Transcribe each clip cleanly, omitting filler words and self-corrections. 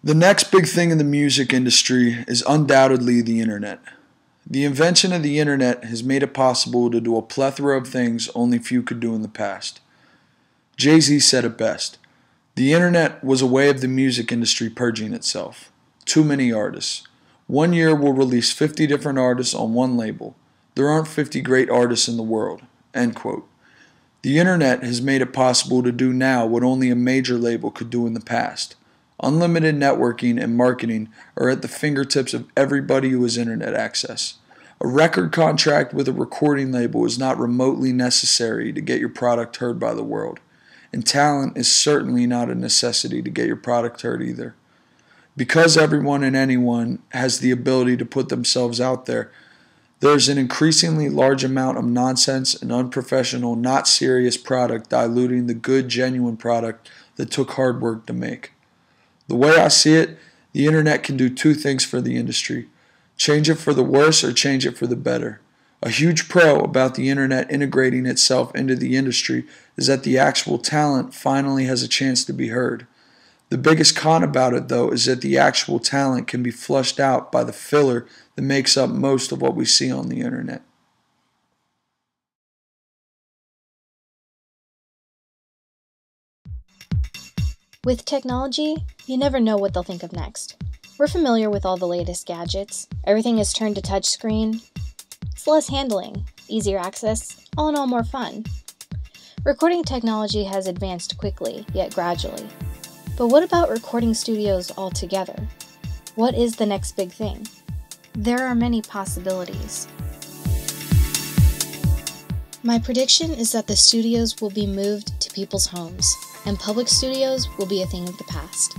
The next big thing in the music industry is undoubtedly the internet. The invention of the internet has made it possible to do a plethora of things only few could do in the past. Jay-Z said it best. The internet was a way of the music industry purging itself. Too many artists. 1 year we'll release 50 different artists on one label. There aren't 50 great artists in the world. End quote. The internet has made it possible to do now what only a major label could do in the past. Unlimited networking and marketing are at the fingertips of everybody who has internet access. A record contract with a recording label is not remotely necessary to get your product heard by the world. And talent is certainly not a necessity to get your product heard either. Because everyone and anyone has the ability to put themselves out there, there's an increasingly large amount of nonsense and unprofessional, not serious product diluting the good, genuine product that took hard work to make. The way I see it, the internet can do two things for the industry. Change it for the worse or change it for the better. A huge pro about the internet integrating itself into the industry is that the actual talent finally has a chance to be heard. The biggest con about it, though, is that the actual talent can be flushed out by the filler that makes up most of what we see on the internet. With technology, you never know what they'll think of next. We're familiar with all the latest gadgets. Everything is turned to touchscreen. It's less handling, easier access, all in all more fun. Recording technology has advanced quickly, yet gradually. But what about recording studios altogether? What is the next big thing? There are many possibilities. My prediction is that the studios will be moved to people's homes, and public studios will be a thing of the past.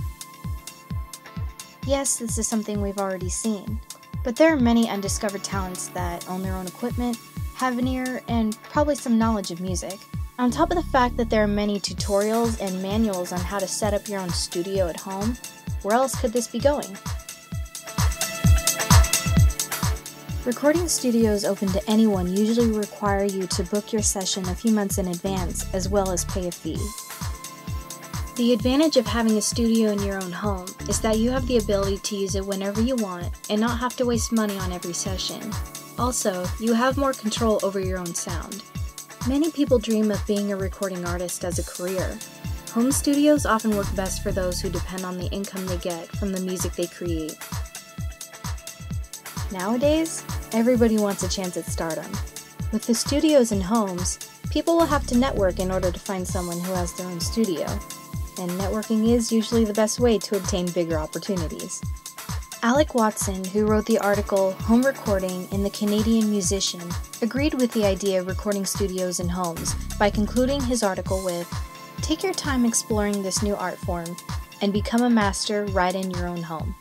Yes, this is something we've already seen, but there are many undiscovered talents that own their own equipment, have an ear, and probably some knowledge of music. On top of the fact that there are many tutorials and manuals on how to set up your own studio at home, where else could this be going? Recording studios open to anyone usually require you to book your session a few months in advance, as well as pay a fee. The advantage of having a studio in your own home is that you have the ability to use it whenever you want and not have to waste money on every session. Also, you have more control over your own sound. Many people dream of being a recording artist as a career. Home studios often work best for those who depend on the income they get from the music they create. Nowadays, everybody wants a chance at stardom. With the studios in homes, people will have to network in order to find someone who has their own studio. And networking is usually the best way to obtain bigger opportunities. Alec Watson, who wrote the article Home Recording and the Canadian Musician, agreed with the idea of recording studios in homes by concluding his article with, "Take your time exploring this new art form and become a master right in your own home."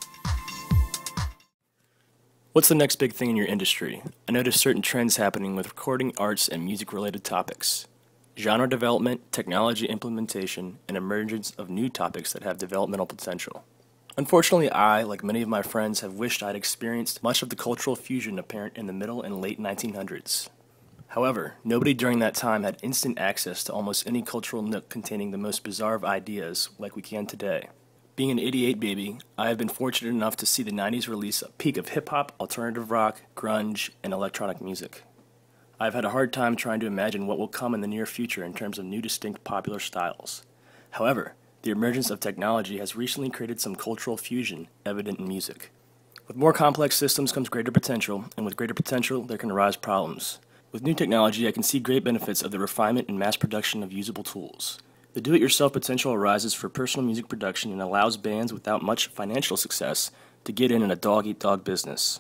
What's the next big thing in your industry? I noticed certain trends happening with recording arts and music-related topics. Genre development, technology implementation, and emergence of new topics that have developmental potential. Unfortunately, I, like many of my friends, have wished I'd experienced much of the cultural fusion apparent in the middle and late 1900s. However, nobody during that time had instant access to almost any cultural nook containing the most bizarre of ideas like we can today. Being an '88 baby, I have been fortunate enough to see the '90s release a peak of hip-hop, alternative rock, grunge, and electronic music. I've had a hard time trying to imagine what will come in the near future in terms of new distinct popular styles. However, the emergence of technology has recently created some cultural fusion evident in music. With more complex systems comes greater potential, and with greater potential there can arise problems. With new technology, I can see great benefits of the refinement and mass production of usable tools. The do-it-yourself potential arises for personal music production and allows bands without much financial success to get in a dog-eat-dog business.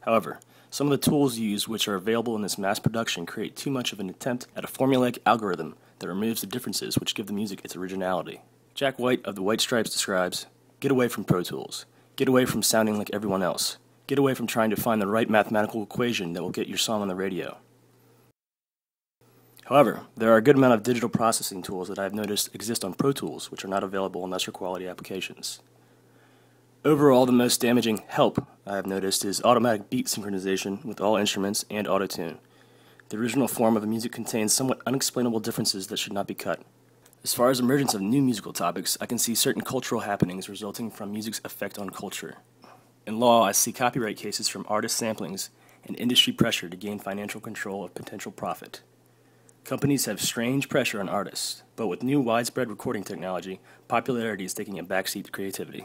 However, some of the tools used which are available in this mass production create too much of an attempt at a formulaic algorithm that removes the differences which give the music its originality. Jack White of the White Stripes describes, "Get away from Pro Tools. Get away from sounding like everyone else. Get away from trying to find the right mathematical equation that will get your song on the radio." However, there are a good amount of digital processing tools that I have noticed exist on Pro Tools which are not available in lesser quality applications. Overall, the most damaging help I have noticed is automatic beat synchronization with all instruments and autotune. The original form of the music contains somewhat unexplainable differences that should not be cut. As far as emergence of new musical topics, I can see certain cultural happenings resulting from music's effect on culture. In law, I see copyright cases from artist samplings and industry pressure to gain financial control of potential profit. Companies have strange pressure on artists, but with new widespread recording technology, popularity is taking a backseat to creativity.